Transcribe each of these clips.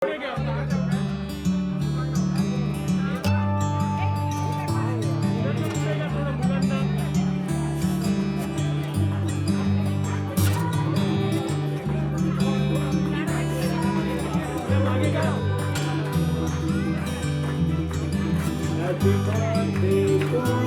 Happy birthday to you. Happy birthday to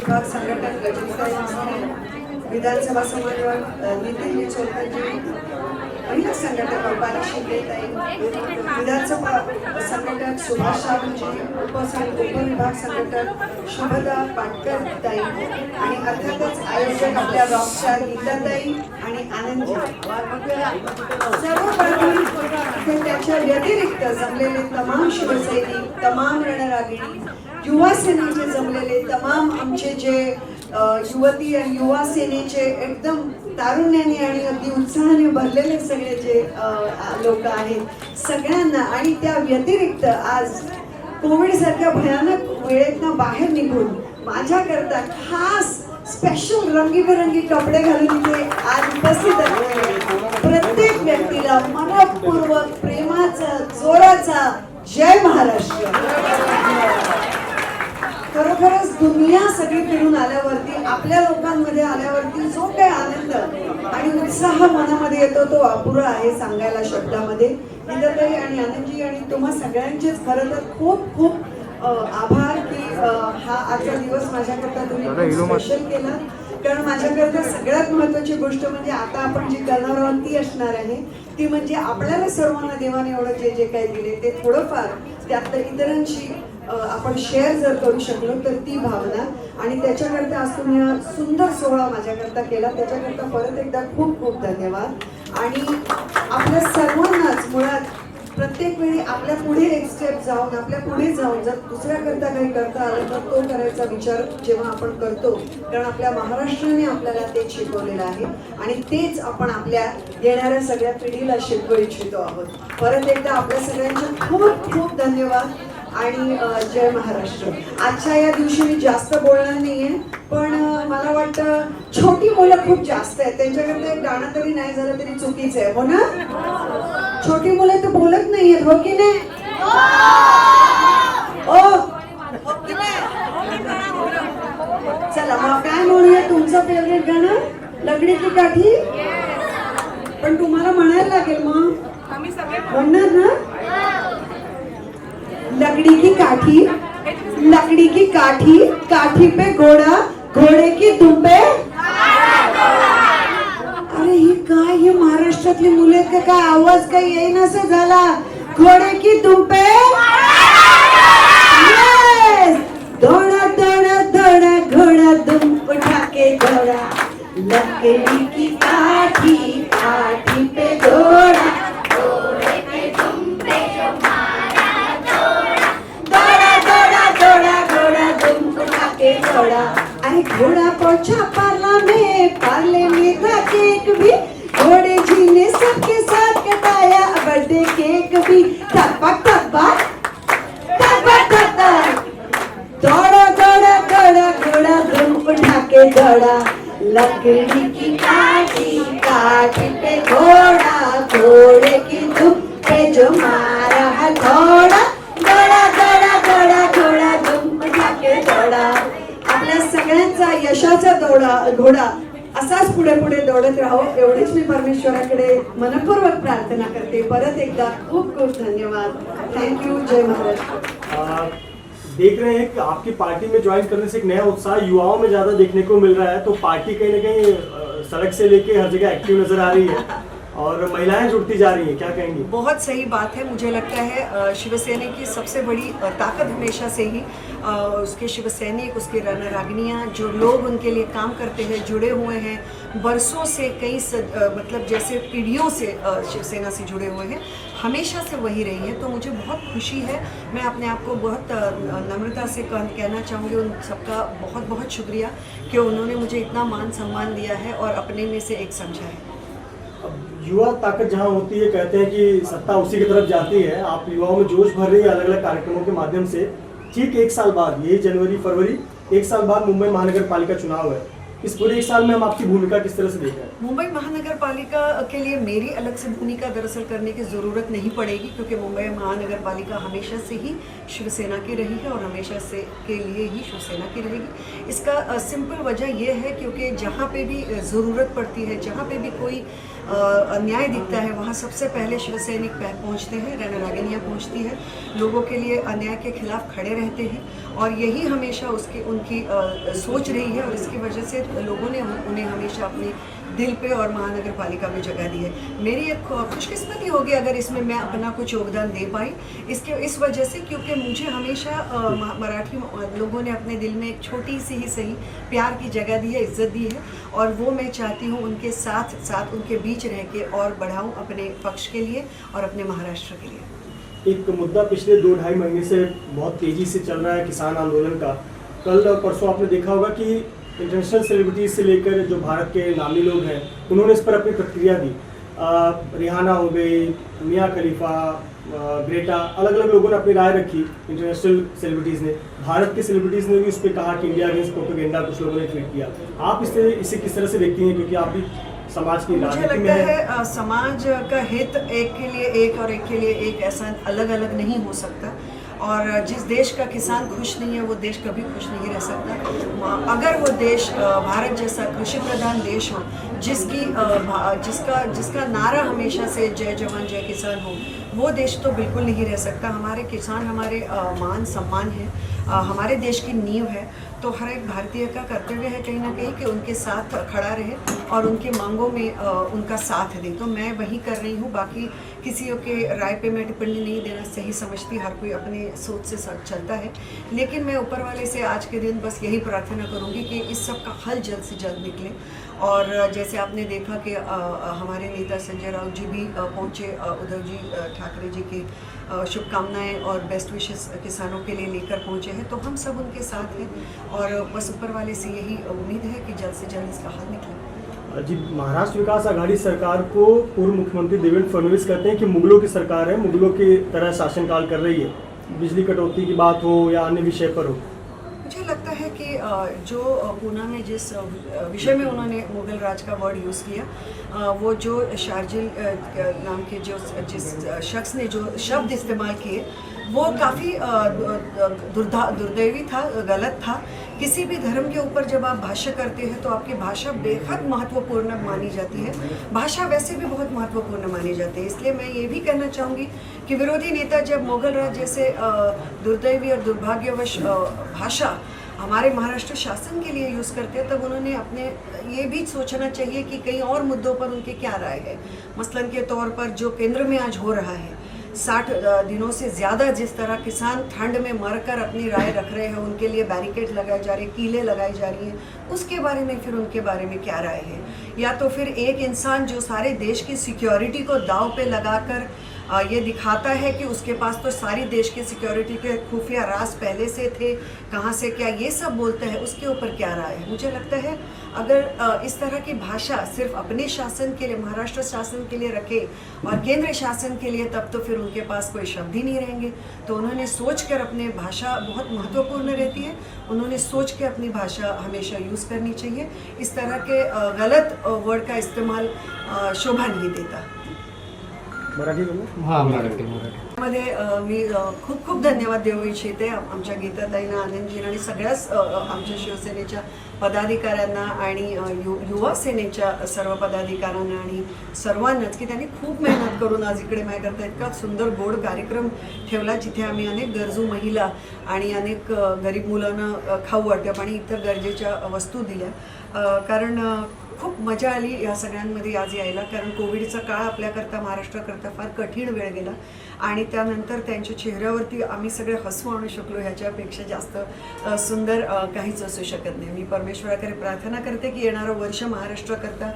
विभाग संघटक ललित विधानसभा समन्वयक नितीन निचोलकरजी, महिला संघटक अल्पाली शिंदेताई, विधानसभा संघटक सुभाष सावंतजी, उपविभाग संघटक शुभदा पाटकर ताई आणि अर्थातच आयोजक आपल्या रॉकच्या गीताताई आणि आनंदजी. सर्व त्याच्या व्यतिरिक्त जमलेले तमाम शिवसैनिक, तमाम रणरागिणी, युवा सेनेचे जमलेले तमाम आमचे जे युवती आणि युवा सेनेचे एकदम तारुण्याने आणि अगदी उत्साहाने भरलेले सगळे जे लोक आहेत सगळ्यांना, आणि त्या व्यतिरिक्त आज कोविड सारख्या भयानक वेळेतनं बाहेर निघून माझ्याकरता खास स्पेशल रंगीबेरंगी कपडे घालून इथे आज उपस्थित असलेले प्रत्येक व्यक्तीला मनपूर्वक प्रेमाचा जोराचा जय महाराष्ट्र. खरोखरच दुनिया सगळी फिरून आल्यावरती आपल्या लोकांमध्ये आल्यावरती जो काही आनंद आणि उत्साह मनामध्ये येतो तो अपुरा आहे सांगायला शब्दामध्ये. गीताताई आणि आनंदजी आणि तुम्हा सगळ्यांचेच खरं तर खूप खूप आभार की हा आजचा दिवस माझ्याकरता तुम्ही स्पेशल केला. कारण माझ्याकरता सगळ्यात महत्त्वाची गोष्ट म्हणजे आता आपण जी करणार आहोत ती असणार आहे ती म्हणजे आपल्याला सर्वांना देवाने एवढं जे जे काही दिले ते थोडंफार त्यात इतरांशी आपण शेअर जर करू शकलो तर ती भावना, आणि त्याच्याकरता आज तुम्ही हा सुंदर सोहळा माझ्याकरता केला त्याच्याकरता परत एकदा खूप खूप धन्यवाद. आणि आपल्या सर्वांनाच मुळात प्रत्येक वेळी आपल्या पुढे एक स्टेप जाऊन आपल्या पुढे जाऊन जर दुसऱ्याकरता काही करता आलं तर तो करायचा विचार जेव्हा आपण करतो, कारण आपल्या महाराष्ट्राने आपल्याला तेच शिकवलेलं आहे आणि तेच आपण आपल्या येणाऱ्या सगळ्या पिढीला शिकवू इच्छितो आहोत. परत एकदा आपल्या सगळ्यांचे खूप खूप धन्यवाद आणि जय महाराष्ट्र. आजच्या या दिवशी मी जास्त बोलणार नाहीये, पण मला वाटतं छोटी मुलं खूप जास्त आहेत त्यांच्याकरता एक गाणं तरी नाही झालं तरी चुकीचं आहे, हो ना? छोटी मुलं तर बोलत नाहीयेत, हो की नाही? चला मग काय म्हणूया तुमचं फेवरेट गाणं, लकडी की काठी. पण तुम्हाला म्हणायला लागेल मग म्हणणार ना. लकड़ी की काठी, लकड़ी की काठी, काठी पे घोड़ा, घोड़े की दुम पे. अरे ही काय, हे महाराष्ट्रातली मुले का काय आवाज काही येईनासा झाला. घोड़े की दुम पे दौड़ा दौड़ा दौड़ा घोड़ा दुम उठा के दौड़ा. लकड़ी की काठी, काठी पे घोड़ा, अरे घोड़ा पहुंचा पार्ला में, पार्ले में था केक भी, घोड़े जी ने सबके साथ कटाया बर्थडे केक भी. टपक टपक टपक टपक दौड़ा दौड़ा दौड़ा घोड़ा दुम उठा के दौड़ा. लकड़ी की काठी, काठी पे घोड़ा, घोड़े की दुम पे जो मारा हथौड़ा. दौड़ा दौड़ा दौड़ा घोड़ा दुम उठा के दौड़ा. आपल्या सगळ्यांचा यशाचा घोडा असाच पुढे पुढे दौडत राहो एवढीच मी परमेश्वराकडे मनपूर्वक प्रार्थना करते. परत एकदा खूप खूप धन्यवाद. थँक्यू. जय महाराष्ट्र. देख रहे हैं कि आपकी पार्टी में ज्वाइन करने से एक नया उत्साह युवाओं में ज्यादा देखने को मिल रहा है, तो पार्टी कहीं ना कहीं सड़क से लेके हर जगह एक्टिव नजर आ रही है और महिलाएं जुड़ती जा रही हैं, क्या कहेंगी? बहुत सही बात है. मुझे लगता है शिवसेना की सबसे बड़ी ताकत हमेशा से ही उसके शिव सैनिक, उसके रणरागिनियाँ, जो लोग उनके लिए काम करते हैं, जुड़े हुए हैं बरसों से, मतलब जैसे पीढ़ियों से शिवसेना से जुड़े हुए हैं, हमेशा से वही रही है. तो मुझे बहुत खुशी है. मैं अपने आप को बहुत नम्रता से कहना चाहूँगी उन सबका बहुत बहुत शुक्रिया कि उन्होंने मुझे इतना मान सम्मान दिया है और अपने में से एक समझा है. युवा ताकत जहाँ होती है, कहते हैं कि सत्ता उसी की तरफ जाती है. आप युवाओं में जोश भर रही है अलग अलग कार्यक्रमों के माध्यम से. ठीक एक साल बाद, यही जनवरी फरवरी, एक साल बाद मुंबई महानगर पालिका चुनाव है. इस पूरे एक साल में हम आपकी भूमिका किस तरह से देख रहे हैं? मुंबई महानगर पालिका के लिए मेरी अलग से भूमिका दरअसल करने की ज़रूरत नहीं पड़ेगी, क्योंकि मुंबई महानगर पालिका हमेशा से ही शिवसेना की रही है और हमेशा से के लिए ही शिवसेना की रहेगी. इसका सिंपल वजह यह है क्योंकि जहाँ पे भी ज़रूरत पड़ती है, जहाँ पे भी कोई अन्याय दिखता है, वहाँ सबसे पहले शिवसैनिक पहुँचते हैं, रणरागिनियाँ पहुँचती है, लोगों के लिए अन्याय के खिलाफ खड़े रहते हैं, और यही हमेशा उनकी सोच रही है, और इसकी वजह से लोगों ने उन्हें हमेशा अपने दिल पे और महानगर पालिका में जगह दी है. मेरी एक खुशकिस्मती होगी अगर इसमें मैं अपना कुछ योगदान दे पाई, इस वजह से क्योंकि मुझे हमेशा मराठी लोगों ने अपने दिल में एक छोटी सी ही सही प्यार की जगह दी है, इज्जत दी है, और वो मैं चाहती हूँ उनके साथ साथ उनके बीच रह के और बढ़ाऊँ अपने पक्ष के लिए और अपने महाराष्ट्र के लिए. एक मुद्दा पिछले 2-2.5 महीने से बहुत तेजी से चल रहा है, किसान आंदोलन का. कल परसों आपने देखा होगा कि इंटरनेशनल सेलिब्रिटीज से लेकर जो भारत के नामी लोग हैं उन्होंने इस पर अपनी प्रतिक्रिया दी। रिहाना हो गई, मियाँ खलीफा, ग्रेटा, अलग अलग लोगों ने अपनी राय रखी। इंटरनेशनल सेलिब्रिटीज़ ने, भारत के सेलिब्रिटीज़ ने भी उस पर कहा कि इंडिया अगेंस्ट प्रोपेगेंडा कुछ लोगों ने ट्वीट किया। आप इसे किस तरह से देखती हैं, क्योंकि आप भी समाज की मुझे राजनीति लगता में है समाज का हित एक के लिए एक और एक के लिए एक ऐसा अलग अलग नहीं हो सकता, और जिस देश का किसान खुश नहीं है वो देश कभी खुश नहीं रह सकता। अगर वो देश भारत जैसा कृषि प्रधान देश हो, जिसका नारा हमेशा से जय जवान जय किसान हो, वो देश तो बिल्कुल नहीं रह सकता। हमारे किसान हमारे मान सम्मान है, हमारे देश की नींव है, तो हर एक भारतीय का कर्तव्य है कहीं ना कहीं कि उनके साथ खड़ा रहे और उनकी मांगों में उनका साथ दे। तो मैं वही कर रही हूँ। बाकी किसी के राय पे मैं टिप्पणी नहीं देना सही समझती, हर कोई अपने सोच से चलता है। लेकिन मैं ऊपर वाले से आज के दिन बस यही प्रार्थना करूँगी कि इस सब का हल जल्द से जल्द निकले। और जैसे आपने देखा कि हमारे नेता संजय राउत जी भी पहुँचे, उद्धव जी ठाकरे जी की शुभकामनाएं और बेस्ट विशेस किसानों के लिए लेकर पहुँचे हैं, तो हम सब उनके साथ हैं और बस ऊपर वाले से यही उम्मीद है कि जल्द से जल्द इसका हल निकले। जी, महाराष्ट्र विकास आघाड़ी सरकार को पूर्व मुख्यमंत्री देवेंद्र फडणवीस कहते हैं कि मुगलों की सरकार है, मुगलों की तरह शासनकाल कर रही है, बिजली कटौती की बात हो या अन्य विषय पर हो। मुझे लगता है कि जो पूना में जिस विषय में उन्होंने मुगल राज का वर्ड यूज़ किया, वो जो शार्जिल नाम के जिस शख्स ने जो शब्द इस्तेमाल किए वो काफ़ी दुर्दैवी था, गलत था। किसी भी धर्म के ऊपर जब आप भाष्य करते हैं तो आपकी भाषा बेहद महत्वपूर्ण मानी जाती है, भाषा वैसे भी बहुत महत्वपूर्ण मानी जाती है। इसलिए मैं ये भी कहना चाहूँगी कि विरोधी नेता जब मुगल राज जैसे दुर्दैवी और दुर्भाग्यवश भाषा हमारे महाराष्ट्र शासन के लिए यूज़ करते हैं, तब उन्होंने अपने ये भी सोचना चाहिए कि कई और मुद्दों पर उनकी क्या राय है। मसलन के तौर पर जो केंद्र में आज हो रहा है, 60 दिनों से ज़्यादा जिस तरह किसान ठंड में मरकर अपनी राय रख रहे हैं, उनके लिए बैरिकेड लगाए जा रहे हैं, कीलें लगाई जा रही हैं, उसके बारे में फिर उनके बारे में क्या राय है। या तो फिर एक इंसान जो सारे देश की सिक्योरिटी को दांव पे लगाकर ये दिखाता है कि उसके पास तो सारी देश की सिक्योरिटी के खुफिया राज पहले से थे, कहाँ से क्या ये सब बोलता है, उसके ऊपर क्या राय है। मुझे लगता है अगर इस तरह की भाषा सिर्फ अपने शासन के लिए, महाराष्ट्र शासन के लिए रखे और केंद्र शासन के लिए, तब तो फिर उनके पास कोई शब्द ही नहीं रहेंगे। तो उन्होंने सोच कर, अपने भाषा बहुत महत्वपूर्ण रहती है, उन्होंने सोच के अपनी भाषा हमेशा यूज़ करनी चाहिए। इस तरह के गलत वर्ड का इस्तेमाल शोभा नहीं देता। मराठी मध्ये मी खूप खूप धन्यवाद देऊ इच्छिते आमच्या गीताताईंना, आनंदजींना आणि सगळ्याच आमच्या शिवसेनेच्या पदाधिकाऱ्यांना आणि युवा सेनेच्या सर्व पदाधिकाऱ्यांना आणि सर्वांनाच की त्यांनी खूप मेहनत करून आज इकडे माझ्याकरता इतका सुंदर गोड कार्यक्रम ठेवला, जिथे आम्ही अनेक गरजू महिला आणि अनेक गरीब मुलांना खाऊ वाटप आणि इतर गरजेच्या वस्तू दिल्या। कारण खूप मजा आली या सगळ्यांमध्ये आज यायला, कारण कोविडचा काळ आपल्याकरता, महाराष्ट्राकरता फार कठीण वेळ गेला आणि त्यानंतर त्यांच्या चेहऱ्यावरती आम्ही सगळे हसू आणू शकलो, ह्याच्यापेक्षा जास्त सुंदर काहीच असू शकत नाही। मी परमेश्वराकडे प्रार्थना करते की येणारं वर्ष महाराष्ट्राकरता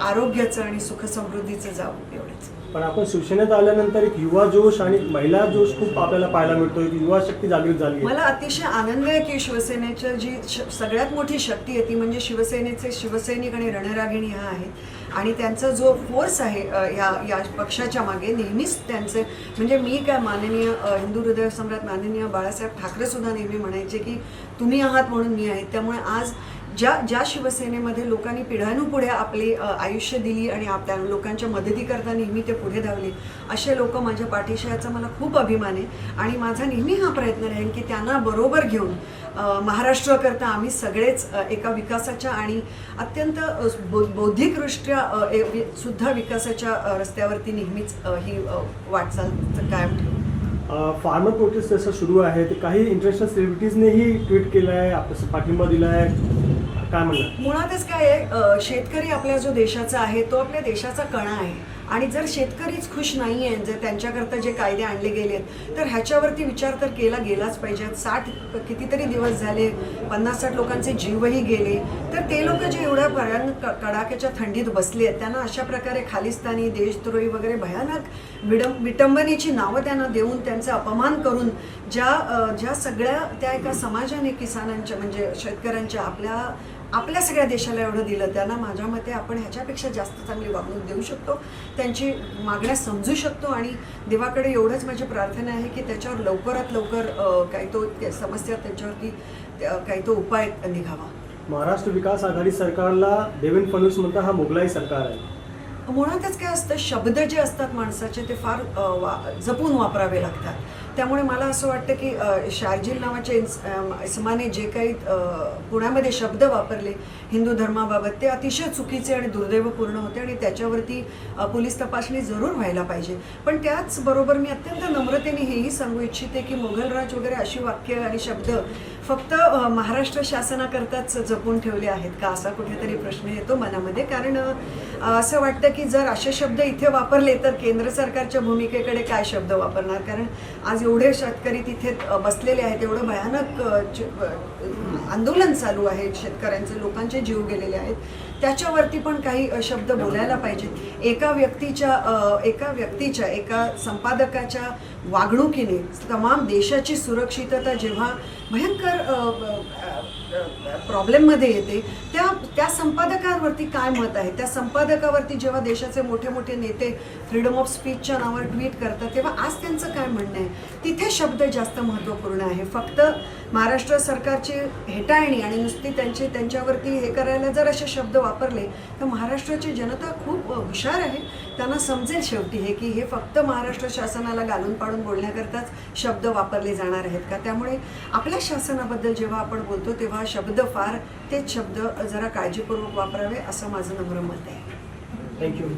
आरोग्याचं आणि सुख समृद्धीचं जावं, एवढंच। पण आपण शिवसेनेत आल्यानंतर एक युवा जोश आणि महिला जोश खूप आपल्याला पाहायला मिळतो, एक युवा शक्ती जागृत झाली आहे। मला अतिशय आनंद आहे की शिवसेनेची जी सगळ्यात मोठी शक्ती आहे ती म्हणजे शिवसेनेचे शिवसैनिक आणि रणरागिणी ह्या आहेत आणि त्यांचा जो फोर्स आहे या पक्षाच्या मागे नेहमीच त्यांचे, म्हणजे मी काय माननीय हिंदू हृदय सम्राट माननीय बाळासाहेब ठाकरे सुद्धा नेहमी म्हणायचे की तुम्ही आहात म्हणून मी आहे। त्यामुळे आज ज्या शिवसेनेमध्ये लोकांनी पिढ्यानुपुढे आपली आयुष्य दिली आणि आपल्या लोकांच्या मदतीकरता नेहमी ते पुढे धावले, असे लोक माझ्या पाठीशी, याचा मला खूप अभिमान आहे आणि माझा नेहमी हा प्रयत्न राहील की त्यांना बरोबर घेऊन महाराष्ट्राकरता आम्ही सगळेच एका विकासाच्या आणि अत्यंत बौद्धिकदृष्ट्या सुद्धा विकासाच्या रस्त्यावरती नेहमीच ही वाटचाल कायम ठेवू। फार्मर प्रोटेस्ट जसं सुरू आहे, ते काही इंटरनॅशनल सेलिब्रिटीजनेही ट्विट केलं आहे, आपला पाठिंबा दिला आहे, काय म्हणणार? मुळातच काय आहे, शेतकरी आपल्या जो देशाचा आहे तो आपल्या देशाचा कणा आहे आणि जर शेतकरीच खुश नाही आहे, जर त्यांच्याकरता जे कायदे आणले गेलेत तर ह्याच्यावरती विचार तर केला गेलाच पाहिजे। 60 कितीतरी दिवस झाले, 50-60 लोकांचे जीवही गेले, तर ते लोक जे एवढ्या भयानक कडाक्याच्या थंडीत बसले आहेत त्यांना अशा प्रकारे खालिस्तानी, देशद्रोही वगैरे भयानक विटंबनेची नावं त्यांना देऊन, त्यांचा अपमान करून ज्या सगळ्या त्या एका समाजाने किसानांच्या म्हणजे शेतकऱ्यांच्या आपल्या आपल्या सगळ्या देशाला एवढं दिलं, त्यांना माझ्या मते आपण ह्याच्यापेक्षा जास्त चांगली वागणूक देऊ शकतो, त्यांची मागण्या समजू शकतो आणि देवाकडे एवढंच माझी प्रार्थना आहे की त्याच्यावर लवकरात लवकर काही तो समस्या त्यांच्यावरती काही तो उपाय निघावा. महाराष्ट्र विकास आघाडी सरकारला देवेंद्र फडणवीस म्हणतात हा मोगलाई सरकार आहे. मुळातच काय असतं, शब्द जे असतात माणसाचे ते फार जपून वापरावे लागतात. त्यामुळे मला असं वाटतं की शार्जिल नावाच्या इसमाने जे काही पुण्यामध्ये शब्द वापरले हिंदू धर्माबाबत, ते अतिशय चुकीचे आणि दुर्दैवपूर्ण होते आणि त्याच्यावरती पोलीस तपासणी जरूर व्हायला पाहिजे. पण त्याचबरोबर मी अत्यंत नम्रतेने हेही सांगू इच्छिते की मोगलराज वगैरे अशी वाक्य आणि शब्द फक्त महाराष्ट्र शासनाकरताच जपून ठेवले आहेत का, असा कुठेतरी प्रश्न येतो मनामध्ये. कारण असं वाटतं की जर असे शब्द इथे वापरले तर केंद्र सरकारच्या भूमिकेकडे काय शब्द वापरणार. कारण आज एवढे शेतकरी तिथे बसलेले आहेत, एवढं भयानक आंदोलन चालू आहे, शेतकऱ्यांचे लोकांचे जीव गेलेले आहेत, त्याच्यावरती पण काही शब्द बोलायला पाहिजेत. एका संपादकाच्या वागणुकीने तमाम देशाची सुरक्षितता जेव्हा भयंकर प्रॉब्लेममध्ये येते, त्या संपादकावरती काय मत आहे, त्या संपादकावरती जेव्हा देशाचे मोठे मोठे नेते फ्रीडम ऑफ स्पीचच्या नावावर ट्विट करतात तेव्हा आज त्यांचं काय म्हणणं आहे, तिथे शब्द जास्त महत्त्वपूर्ण आहे. फक्त महाराष्ट्र सरकारची हेटाळणी आणि नुसती त्यांच्यावरती हे करायला जर असे शब्द वापरले तर महाराष्ट्राची जनता खूप हुशार आहे, त्यांना समजेल शेवटी हे की हे फक्त महाराष्ट्र शासनाला घालून पाडून बोलण्याकरताच शब्द वापरले जाणार आहेत का. त्यामुळे आपल्या शासनाबद्दल जेव्हा आपण बोलतो तेव्हा शब्द तेच शब्द जरा काळजीपूर्वक वापरावे असं माझं नम्र मत आहे. थँक्यू.